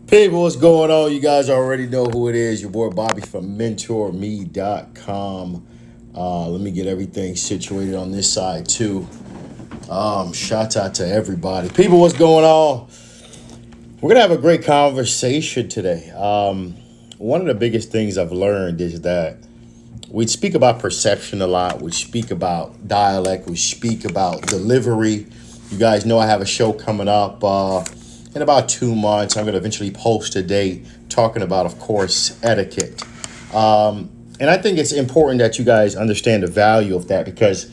People, what's going on? You guys already know who it is. Your boy Bobby from Mentourme.com. Let me get everything situated on this side too. Shout out to everybody. People, what's going on? We're gonna have a great conversation today. One of the biggest things I've learned is that we speak about perception a lot. We speak about dialect. We speak about delivery. You guys know I have a show coming up in about 2 months. I'm going to eventually post a day talking about, of course, etiquette. And I think it's important that you guys understand the value of that because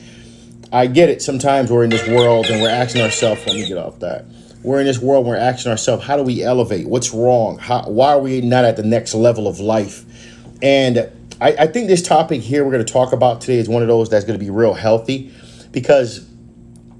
I get it. Sometimes we're in this world and we're asking ourselves, let me get off that. We're in this world, we're asking ourselves, how do we elevate? What's wrong? Why are we not at the next level of life? And I think this topic here we're going to talk about today is one of those that's going to be real healthy because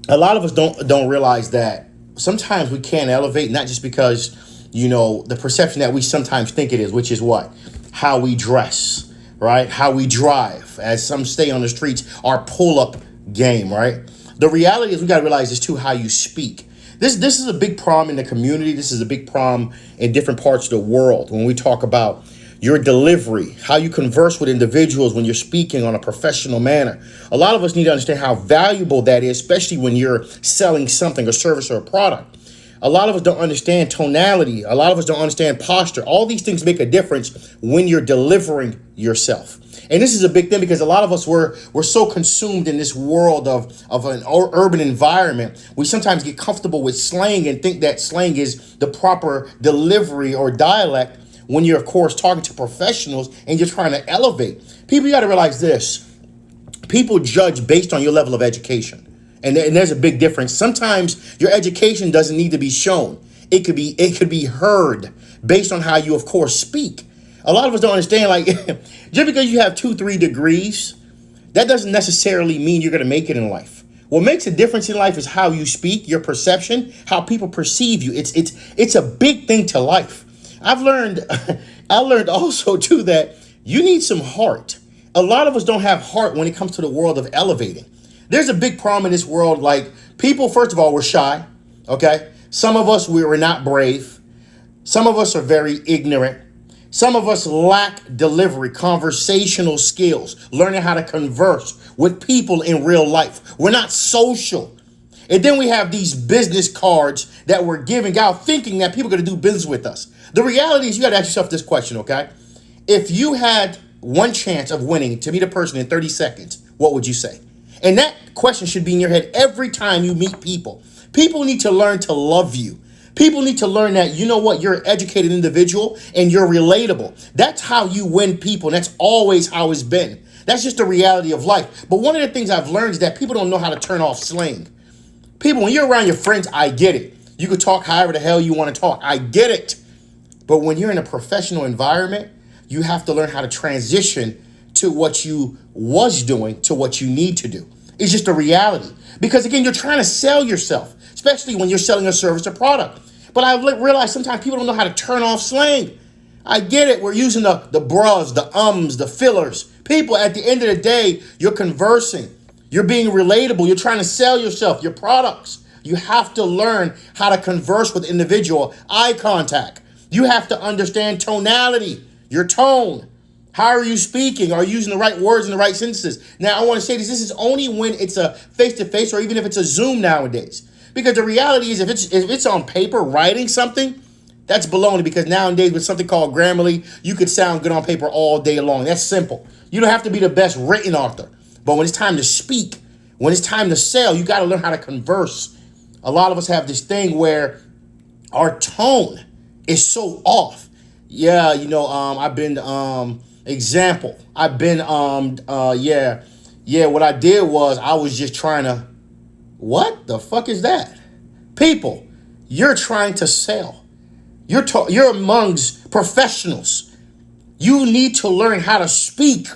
a lot of us don't realize that sometimes we can't elevate, not just because, the perception that we sometimes think it is, which is what? How we dress, right? How we drive, as some say on the streets, our pull-up game, right? The reality is we got to realize this too, how you speak. This is a big problem in the community. This is a big problem in different parts of the world when we talk about your delivery, how you converse with individuals when you're speaking on a professional manner. A lot of us need to understand how valuable that is, especially when you're selling something, a service or a product. A lot of us don't understand tonality. A lot of us don't understand posture. All these things make a difference when you're delivering yourself. And this is a big thing because a lot of us we're so consumed in this world of an urban environment. We sometimes get comfortable with slang and think that slang is the proper delivery or dialect when you're, of course, talking to professionals and you're trying to elevate. People, you got to realize this. People judge based on your level of education. And there's a big difference. Sometimes your education doesn't need to be shown. It could be heard based on how you, of course, speak. A lot of us don't understand, like, just because you have 2-3 degrees, that doesn't necessarily mean you're going to make it in life. What makes a difference in life is how you speak, your perception, how people perceive you. It's a big thing to life. I've learned, I learned also too that you need some heart. A lot of us don't have heart when it comes to the world of elevating. There's a big problem in this world. Like people, first of all, we're shy. Okay. Some of us, we're not brave. Some of us are very ignorant. Some of us lack delivery, conversational skills, learning how to converse with people in real life. We're not social. And then we have these business cards that we're giving out thinking that people are going to do business with us. The reality is you got to ask yourself this question, okay? If you had one chance of winning to meet a person in 30 seconds, what would you say? And that question should be in your head every time you meet people. People need to learn to love you. People need to learn that, you know what, you're an educated individual and you're relatable. That's how you win people. And that's always how it's been. That's just the reality of life. But one of the things I've learned is that people don't know how to turn off slang. People, when you're around your friends, I get it. You can talk however the hell you want to talk. I get it. But when you're in a professional environment, you have to learn how to transition to what you was doing to what you need to do. It's just a reality. Because again, you're trying to sell yourself, especially when you're selling a service or product. But I realize sometimes people don't know how to turn off slang. I get it. We're using the bruhs, the ums, the fillers. People, at the end of the day, you're conversing. You're being relatable. You're trying to sell yourself, your products. You have to learn how to converse with individual, eye contact. You have to understand tonality, your tone. How are you speaking? Are you using the right words in the right sentences? Now, I want to say this. This is only when it's a face-to-face or even if it's a Zoom nowadays. Because the reality is if it's on paper, writing something, that's baloney because nowadays with something called Grammarly, you could sound good on paper all day long. That's simple. You don't have to be the best written author. But when it's time to speak, when it's time to sell, you got to learn how to converse. A lot of us have this thing where our tone is so off. Yeah, I've been example. I've been what I did was I was just trying to what the fuck is that? People, you're trying to sell. You're amongst professionals. You need to learn how to speak.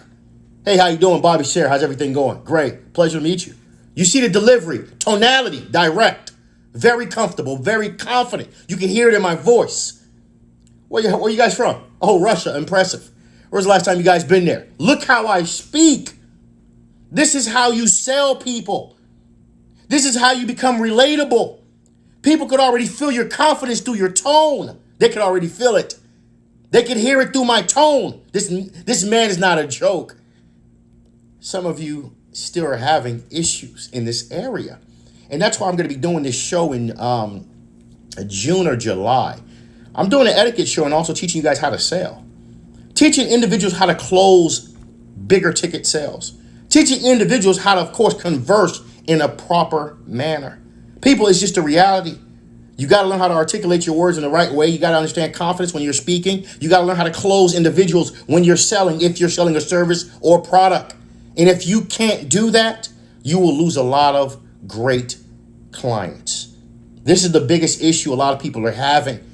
Hey, how you doing, Bobby Share? How's everything going? Great. Pleasure to meet you. You see the delivery, tonality, direct, very comfortable, very confident. You can hear it in my voice. Where you guys from? Oh, Russia. Impressive. When's the last time you guys been there? Look how I speak. This is how you sell people. This is how you become relatable. People could already feel your confidence through your tone, They could already feel it. They could hear it through my tone. This man is not a joke. Some of you still are having issues in this area. And that's why I'm going to be doing this show in June or July. I'm doing an etiquette show and also teaching you guys how to sell. Teaching individuals how to close bigger ticket sales. Teaching individuals how to, of course, converse in a proper manner. People, it's just a reality. You got to learn how to articulate your words in the right way. You got to understand confidence when you're speaking. You got to learn how to close individuals when you're selling, if you're selling a service or product. And if you can't do that, you will lose a lot of great clients. This is the biggest issue a lot of people are having.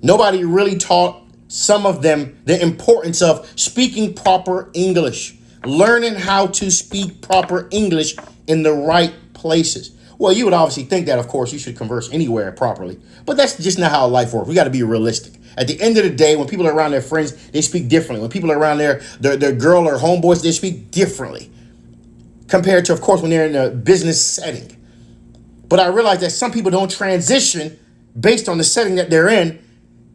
Nobody really taught some of them the importance of speaking proper English, learning how to speak proper English in the right places. Well, you would obviously think that, of course, you should converse anywhere properly. But that's just not how life works. We got to be realistic. At the end of the day, when people are around their friends, they speak differently. When people are around their girl or homeboys, they speak differently compared to, of course, when they're in a business setting. But I realize that some people don't transition based on the setting that they're in.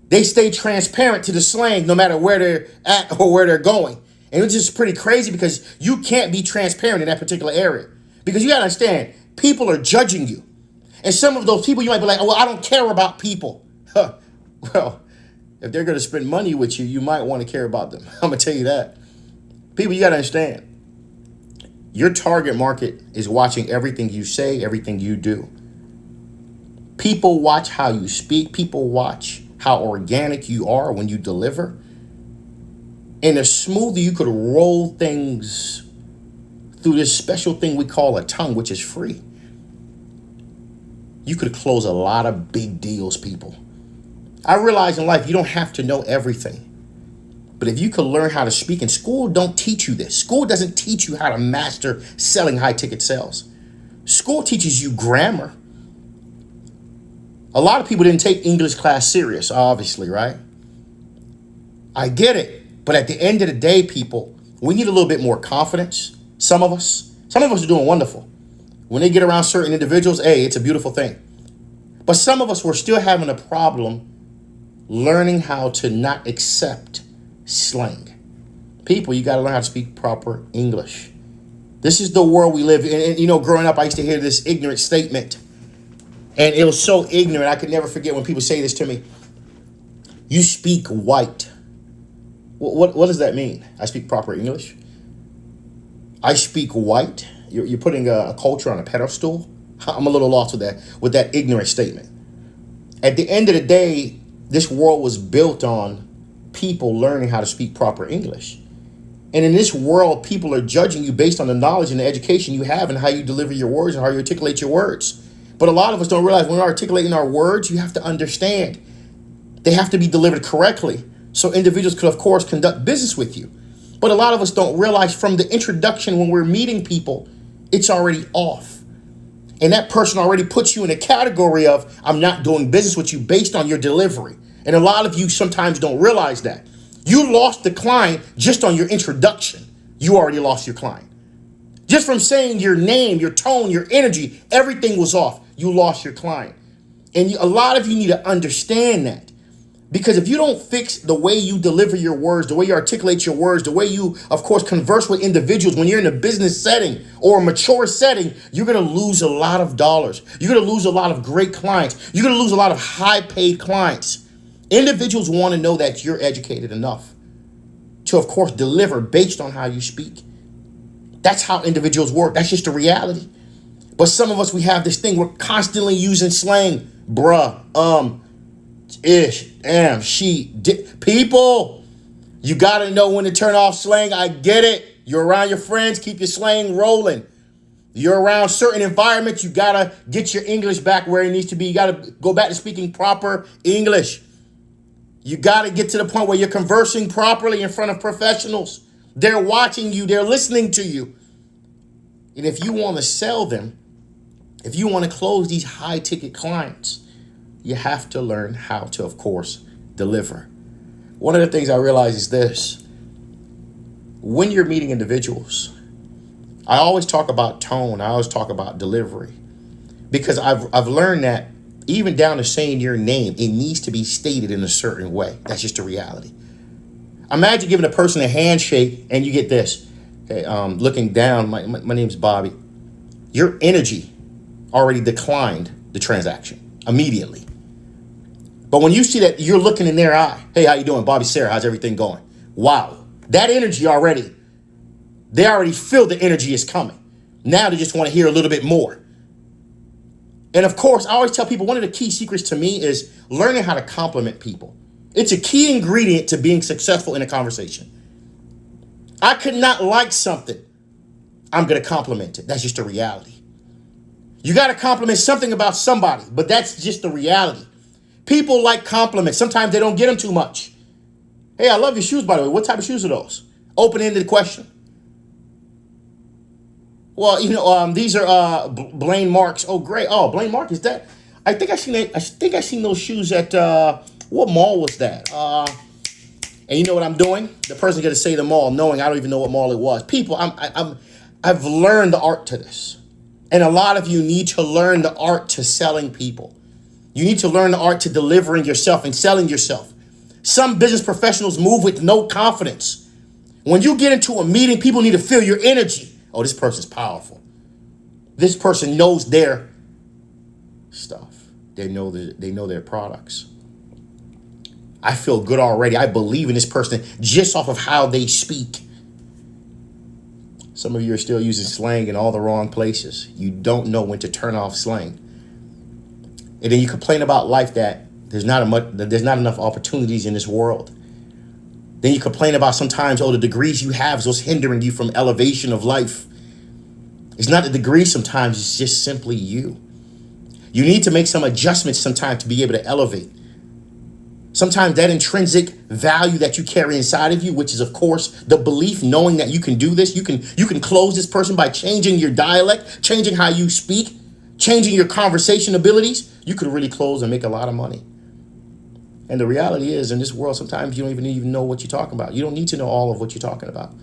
They stay transparent to the slang no matter where they're at or where they're going. And it's just pretty crazy because you can't be transparent in that particular area. Because you got to understand, people are judging you. And some of those people, you might be like, oh, well, I don't care about people. Huh. Well, if they're going to spend money with you, you might want to care about them. I'm going to tell you that. People, you got to understand. Your target market is watching everything you say, everything you do. People watch how you speak. People watch how organic you are when you deliver. And the smoother you could roll things through this special thing we call a tongue, which is free, you could close a lot of big deals, people. I realize in life you don't have to know everything. But if you could learn how to speak, and school don't teach you this. School doesn't teach you how to master selling high ticket sales. School teaches you grammar. A lot of people didn't take English class serious, obviously, right? I get it. But at the end of the day, people, we need a little bit more confidence. Some of us are doing wonderful. When they get around certain individuals, hey, it's a beautiful thing. But some of us, we're still having a problem learning how to not accept slang. People, you got to learn how to speak proper English. This is the world we live in. And, you know, growing up, I used to hear this ignorant statement. And it was so ignorant. I could never forget when people say this to me. You speak white. What does that mean? I speak proper English? I speak white? You're putting a culture on a pedestal? I'm a little lost with that ignorant statement. At the end of the day, this world was built on people learning how to speak proper English. And in this world, people are judging you based on the knowledge and the education you have and how you deliver your words and how you articulate your words. But a lot of us don't realize when we're articulating our words, you have to understand they have to be delivered correctly so individuals could, of course, conduct business with you. But a lot of us don't realize from the introduction when we're meeting people, it's already off. And that person already puts you in a category of, I'm not doing business with you based on your delivery. And a lot of you sometimes don't realize that. You lost the client just on your introduction. You already lost your client. Just from saying your name, your tone, your energy, everything was off. You lost your client. And a lot of you need to understand that. Because if you don't fix the way you deliver your words, the way you articulate your words, the way you, of course, converse with individuals when you're in a business setting or a mature setting, you're going to lose a lot of dollars. You're going to lose a lot of great clients. You're going to lose a lot of high-paid clients. Individuals want to know that you're educated enough to, of course, deliver based on how you speak. That's how individuals work. That's just the reality. But some of us, we have this thing. We're constantly using slang. Bruh, ish, damn, she, people, you got to know when to turn off slang. I get it. You're around your friends. Keep your slang rolling. You're around certain environments. You got to get your English back where it needs to be. You got to go back to speaking proper English. You got to get to the point where you're conversing properly in front of professionals. They're watching you. They're listening to you. And if you want to sell them, if you want to close these high ticket clients, you have to learn how to, of course, deliver. One of the things I realize is this. When you're meeting individuals, I always talk about tone. I always talk about delivery. Because I've learned that Even down to saying your name, it needs to be stated in a certain way. That's just a reality. Imagine giving a person a handshake and you get this. Okay, looking down, my name's Bobby. Your energy already declined the transaction immediately. But when you see that, you're looking in their eye. Hey, how you doing? Bobby, Sarah, how's everything going? Wow. That energy already, they already feel the energy is coming. Now they just want to hear a little bit more. And of course, I always tell people one of the key secrets to me is learning how to compliment people. It's a key ingredient to being successful in a conversation. I could not like something. I'm going to compliment it. That's just a reality. You got to compliment something about somebody, but that's just the reality. People like compliments. Sometimes they don't get them too much. Hey, I love your shoes, by the way. What type of shoes are those? Open-ended question. Well, these are Blaine Marks. Oh, great. Oh, Blaine Mark, is that? I think I seen those shoes at what mall was that? And you know what I'm doing? The person's gonna say the mall, knowing I don't even know what mall it was. People, I've learned the art to this, and a lot of you need to learn the art to selling people. You need to learn the art to delivering yourself and selling yourself. Some business professionals move with no confidence. When you get into a meeting, people need to feel your energy. Oh, this person's powerful. This person knows their stuff. They know their products. I feel good already. I believe in this person just off of how they speak. Some of you are still using slang in all the wrong places. You don't know when to turn off slang. And then you complain about life that there's not enough opportunities in this world. Then you complain about sometimes, the degrees you have is what's hindering you from elevation of life. It's not the degree sometimes, it's just simply you. You need to make some adjustments sometimes to be able to elevate. Sometimes that intrinsic value that you carry inside of you, which is, of course, the belief, knowing that you can do this, you can close this person by changing your dialect, changing how you speak, changing your conversation abilities. You could really close and make a lot of money. And the reality is, in this world, sometimes you don't even know what you're talking about. You don't need to know all of what you're talking about.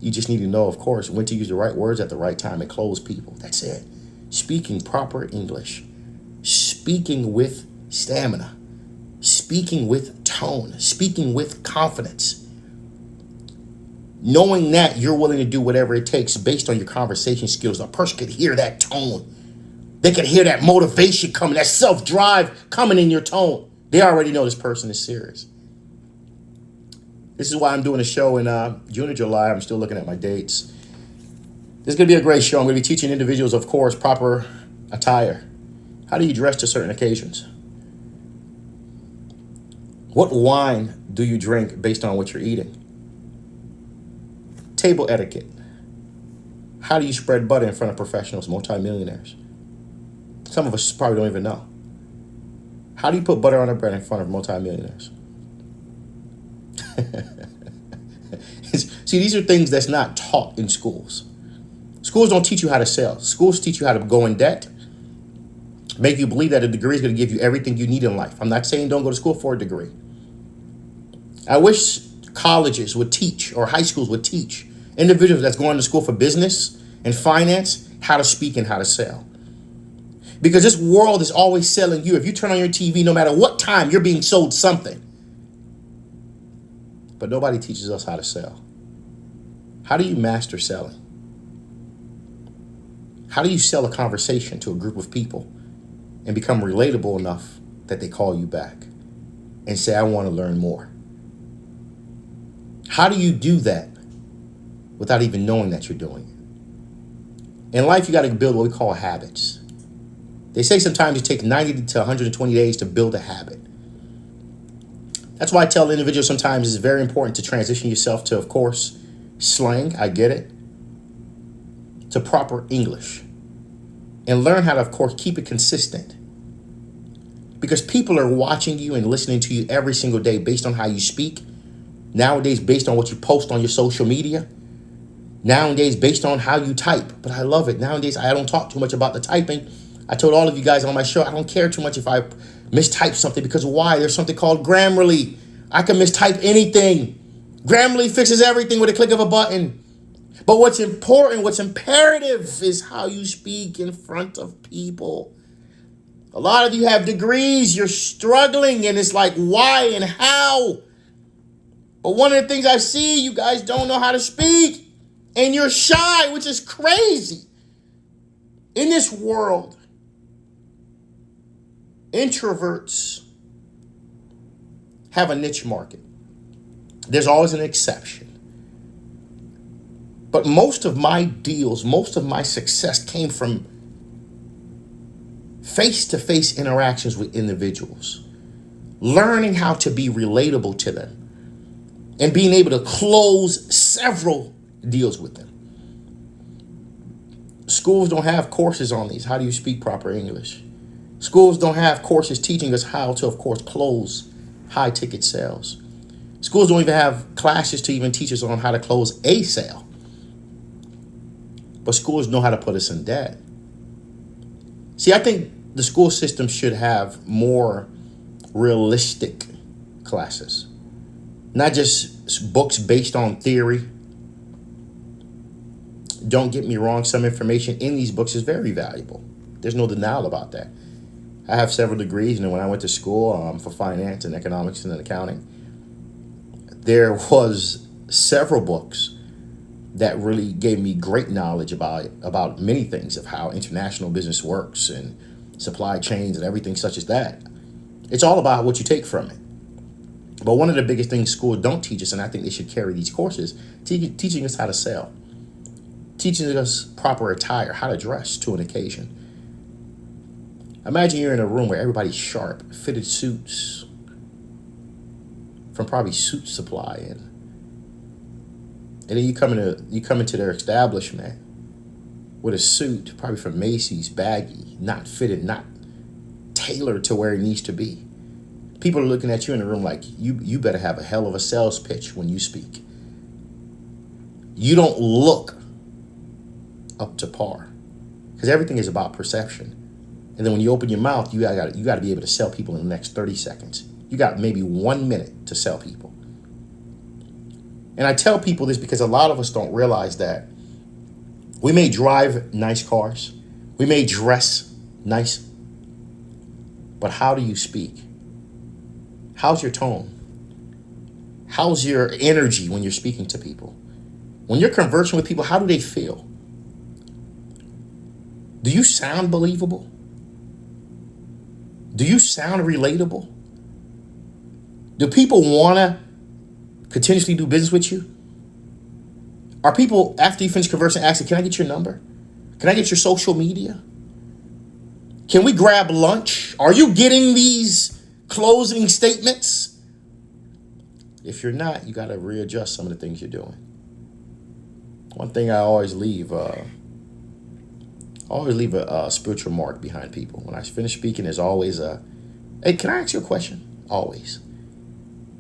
You just need to know, of course, when to use the right words at the right time and close people. That's it. Speaking proper English. Speaking with stamina. Speaking with tone. Speaking with confidence. Knowing that you're willing to do whatever it takes based on your conversation skills. A person could hear that tone. They could hear that motivation coming, that self-drive coming in your tone. They already know this person is serious. This is why I'm doing a show in June or July. I'm still looking at my dates. This is going to be a great show. I'm going to be teaching individuals, of course, proper attire. How do you dress to certain occasions? What wine do you drink based on what you're eating? Table etiquette. How do you spread butter in front of professionals, multimillionaires? Some of us probably don't even know. How do you put butter on a bread in front of multimillionaires? See, these are things that's not taught in schools. Schools don't teach you how to sell. Schools teach you how to go in debt, make you believe that a degree is going to give you everything you need in life. I'm not saying don't go to school for a degree. I wish colleges would teach, or high schools would teach, individuals that's going to school for business and finance how to speak and how to sell. Because this world is always selling you. If you turn on your TV, no matter what time, you're being sold something. But nobody teaches us how to sell. How do you master selling? How do you sell a conversation to a group of people and become relatable enough that they call you back and say, I want to learn more? How do you do that without even knowing that you're doing it? In life, you got to build what we call habits. They say sometimes it takes 90 to 120 days to build a habit. That's why I tell individuals sometimes it's very important to transition yourself to, of course, slang, I get it, to proper English. And learn how to, of course, keep it consistent. Because people are watching you and listening to you every single day based on how you speak. Nowadays, based on what you post on your social media. Nowadays, based on how you type. But I love it. Nowadays, I don't talk too much about the typing. I told all of you guys on my show, I don't care too much if I mistype something, because why? There's something called Grammarly. I can mistype anything. Grammarly fixes everything with a click of a button. But what's important, what's imperative is how you speak in front of people. A lot of you have degrees. You're struggling, and it's like, why and how? But one of the things I see, you guys don't know how to speak, and you're shy, which is crazy. In this world, introverts have a niche market. There's always an exception. But most of my deals, most of my success came from face-to-face interactions with individuals, learning how to be relatable to them, and being able to close several deals with them. Schools don't have courses on these. How do you speak proper English? Schools don't have courses teaching us how to, of course, close high ticket sales. Schools don't even have classes to even teach us on how to close a sale. But schools know how to put us in debt. See, I think the school system should have more realistic classes, not just books based on theory. Don't get me wrong, some information in these books is very valuable. There's no denial about that. I have several degrees, and when I went to school for finance and economics and accounting, there was several books that really gave me great knowledge about many things of how international business works and supply chains and everything such as that. It's all about what you take from it. But one of the biggest things schools don't teach us, and I think they should carry these courses, teaching us how to sell, teaching us proper attire, how to dress to an occasion. Imagine you're in a room where everybody's sharp, fitted suits from probably Suit Supply, and then you come into their establishment with a suit, probably from Macy's, baggy, not fitted, not tailored to where it needs to be. People are looking at you in the room like, you better have a hell of a sales pitch when you speak. You don't look up to par, because everything is about perception. And then when you open your mouth, you got to be able to sell people in the next 30 seconds. You got maybe 1 minute to sell people. And I tell people this because a lot of us don't realize that we may drive nice cars, we may dress nice, but how do you speak? How's your tone? How's your energy when you're speaking to people? When you're conversing with people, how do they feel? Do you sound believable? Do you sound relatable? Do people want to continuously do business with you? Are people, after you finish conversing, asking, can I get your number? Can I get your social media? Can we grab lunch? Are you getting these closing statements? If you're not, you got to readjust some of the things you're doing. One thing I always leave a spiritual mark behind people. When I finish speaking, there's always a, hey, can I ask you a question? Always.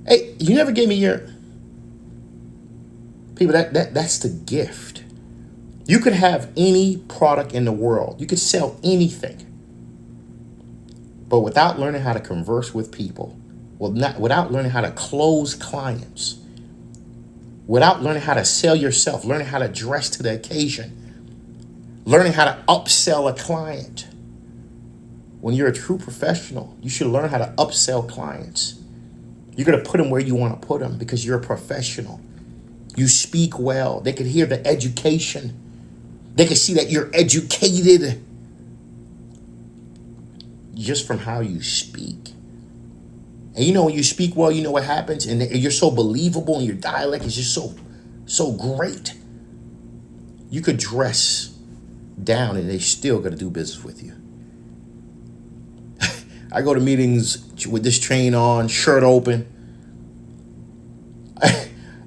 Hey, you never gave me your... People, that's the gift. You could have any product in the world. You could sell anything. But without learning how to converse with people, without learning how to close clients, without learning how to sell yourself, learning how to dress to the occasion, learning how to upsell a client. When you're a true professional, you should learn how to upsell clients. You're going to put them where you want to put them because you're a professional. You speak well. They can hear the education. They can see that you're educated just from how you speak. And you know, when you speak well, you know what happens, and you're so believable, and your dialect is just so great. You could dress down and they still got to do business with you. I go to meetings with this chain on, shirt open,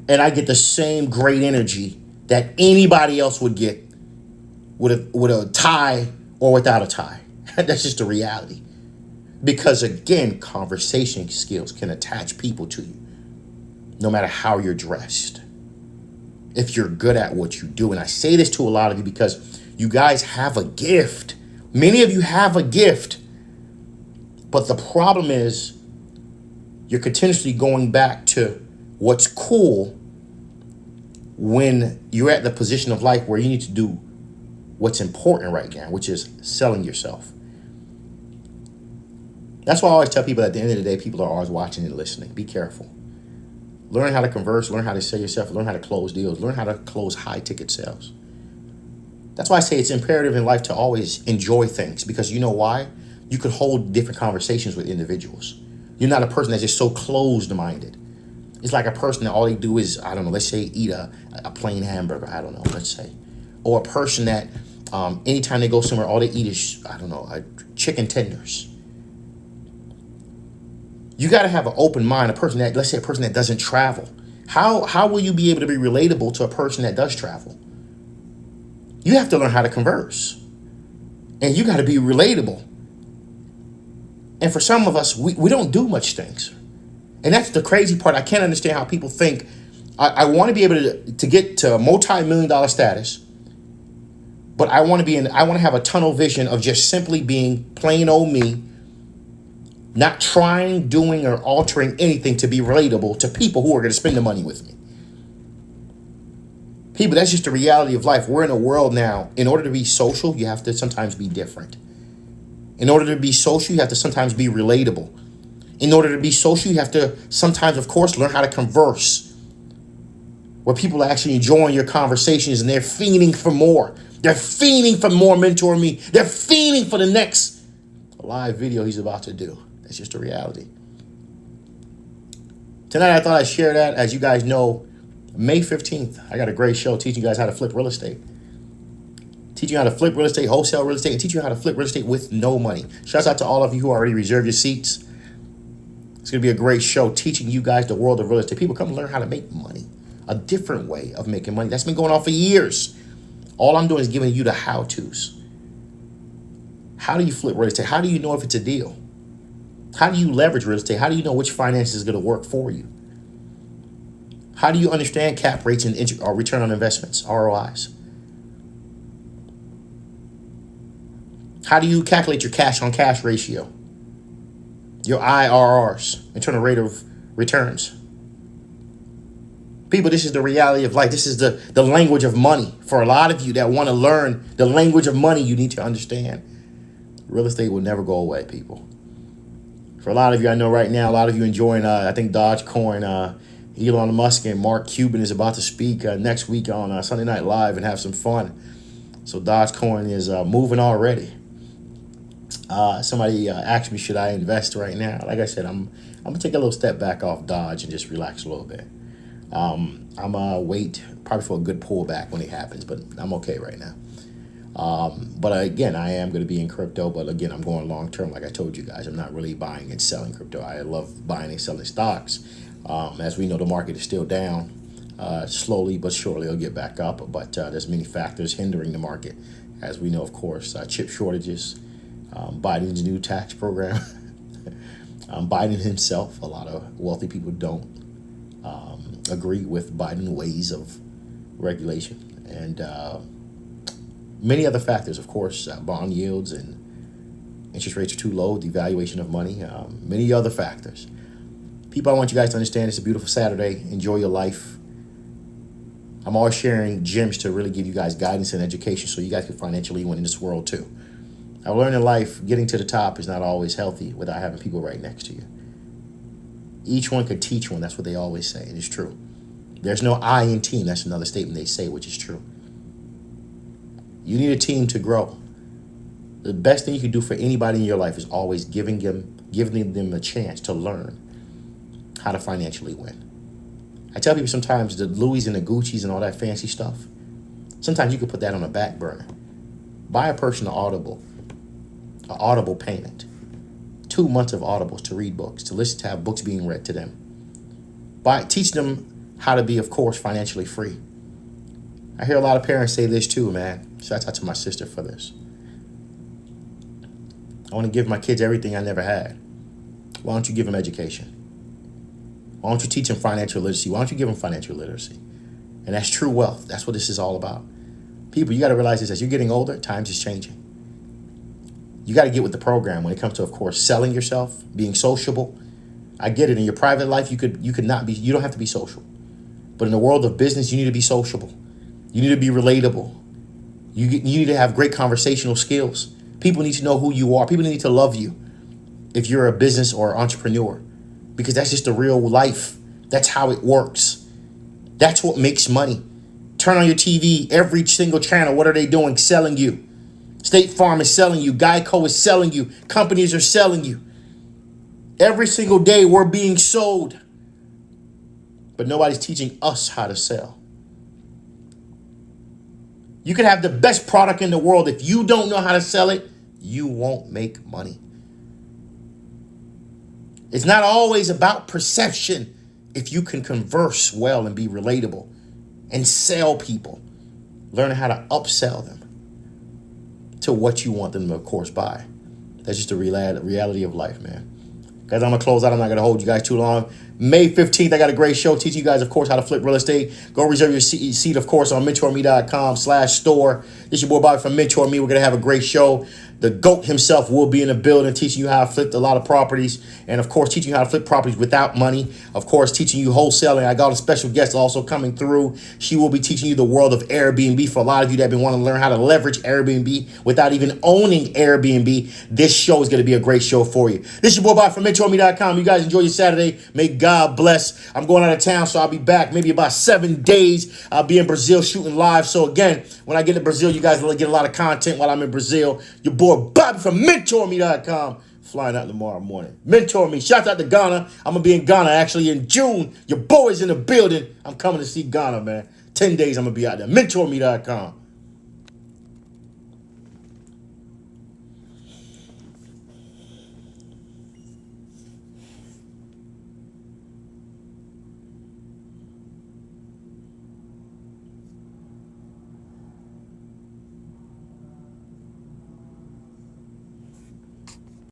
and I get the same great energy that anybody else would get with a tie or without a tie. That's just the reality. Because again, conversation skills can attach people to you, no matter how you're dressed. If you're good at what you do. And I say this to a lot of you because you guys have a gift. Many of you have a gift. But the problem is you're continuously going back to what's cool when you're at the position of life where you need to do what's important right now, which is selling yourself. That's why I always tell people at the end of the day, people are always watching and listening. Be careful. Learn how to converse, learn how to sell yourself, learn how to close deals, learn how to close high ticket sales. That's why I say it's imperative in life to always enjoy things, because you know why? You can hold different conversations with individuals. You're not a person that's just so closed minded. It's like a person that all they do is, I don't know, let's say eat a plain hamburger, I don't know, let's say. Or a person that anytime they go somewhere, all they eat is, I don't know, chicken tenders. You got to have an open mind. Let's say a person that doesn't travel. How will you be able to be relatable to a person that does travel? You have to learn how to converse. And you got to be relatable. And for some of us, we don't do much things. And that's the crazy part. I can't understand how people think, I want to be able to get to a multi-million-dollar status, but I want to have a tunnel vision of just simply being plain old me, not trying, doing, or altering anything to be relatable to people who are going to spend the money with me. People, that's just the reality of life. We're in a world now, in order to be social, you have to sometimes be different. In order to be social, you have to sometimes be relatable. In order to be social, you have to sometimes, of course, learn how to converse, where people are actually enjoying your conversations and they're fiending for more. They're fiending for more Mentor Me. They're fiending for the next live video he's about to do. That's just a reality. Tonight, I thought I'd share that. As you guys know, May 15th, I got a great show teaching you guys how to flip real estate. Teaching you how to flip real estate, wholesale real estate, and teach you how to flip real estate with no money. Shouts out to all of you who already reserved your seats. It's going to be a great show teaching you guys the world of real estate. People come learn how to make money, a different way of making money. That's been going on for years. All I'm doing is giving you the how-tos. How do you flip real estate? How do you know if it's a deal? How do you leverage real estate? How do you know which finance is going to work for you? How do you understand cap rates and or return on investments, ROIs? How do you calculate your cash on cash ratio? Your IRRs, internal rate of returns. People, this is the reality of life. This is the language of money. For a lot of you that want to learn the language of money, you need to understand. Real estate will never go away, people. For a lot of you, I know right now, a lot of you enjoying, I think, Dogecoin. Elon Musk and Mark Cuban is about to speak next week on Sunday Night Live and have some fun. So Dogecoin is moving already. Somebody asked me, should I invest right now? Like I said, I'm gonna take a little step back off Dodge and just relax a little bit. I'm wait probably for a good pullback when it happens, but I'm okay right now. But again, I am going to be in crypto, but again, I'm going long term. Like I told you guys, I'm not really buying and selling crypto. I love buying and selling stocks. As we know, the market is still down. Slowly but surely it'll get back up, but there's many factors hindering the market. As we know, of course, chip shortages, Biden's new tax program, Biden himself. A lot of wealthy people don't agree with Biden ways of regulation, and many other factors, of course, bond yields and interest rates are too low, devaluation of money, many other factors. People, I want you guys to understand it's a beautiful Saturday. Enjoy your life. I'm always sharing gems to really give you guys guidance and education so you guys can financially win in this world too. I've learned in life, getting to the top is not always healthy without having people right next to you. Each one could teach one. That's what they always say. It is true. There's no I in team. That's another statement they say, which is true. You need a team to grow. The best thing you can do for anybody in your life is always giving them a chance to learn how to financially win. I tell people sometimes the Louis and the Gucci's and all that fancy stuff, sometimes you can put that on a back burner. Buy a person an Audible payment. 2 months of Audibles to read books, to listen, to have books being read to them. Teach them how to be, of course, financially free. I hear a lot of parents say this too, man. Shout out to my sister for this. I want to give my kids everything I never had. Why don't you give them education? Why don't you teach them financial literacy? Why don't you give them financial literacy? And that's true wealth. That's what this is all about. People, you got to realize this. As you're getting older, times is changing. You got to get with the program when it comes to, of course, selling yourself, being sociable. I get it. In your private life, you could not be. You don't have to be social. But in the world of business, you need to be sociable. You need to be relatable. You need to have great conversational skills. People need to know who you are. People need to love you. if you're a business or entrepreneur, because that's just the real life. That's how it works. That's what makes money. Turn on your TV, every single channel. What are they doing? Selling you. State Farm is selling you. Geico is selling you. Companies are selling you. Every single day we're being sold. But nobody's teaching us how to sell. You can have the best product in the world. If you don't know how to sell it, you won't make money. It's not always about perception. If you can converse well and be relatable and sell people, learn how to upsell them to what you want them to, of course, buy. That's just the reality of life, man. Guys, I'm going to close out. I'm not going to hold you guys too long. May 15th, I got a great show teaching you guys, of course, how to flip real estate. Go reserve your seat, of course, on mentorme.com/store. This is your boy Bobby from Mentor Me. We're going to have a great show. The GOAT himself will be in the building teaching you how to flip a lot of properties. And, of course, teaching you how to flip properties without money. Of course, teaching you wholesaling. I got a special guest also coming through. She will be teaching you the world of Airbnb. For a lot of you that have been wanting to learn how to leverage Airbnb without even owning Airbnb, this show is going to be a great show for you. This is your boy Bobby from mentorme.com. You guys enjoy your Saturday. May God bless. I'm going out of town, so I'll be back maybe about 7 days. I'll be in Brazil shooting live. So, again, when I get to Brazil, you guys will get a lot of content while I'm in Brazil. Your boy Bobby from mentorme.com. Flying out tomorrow morning. Mentor Me. Shout out to Ghana. I'm going to be in Ghana actually in June. Your boy's in the building. I'm coming to see Ghana, man. 10 days I'm going to be out there. mentorme.com.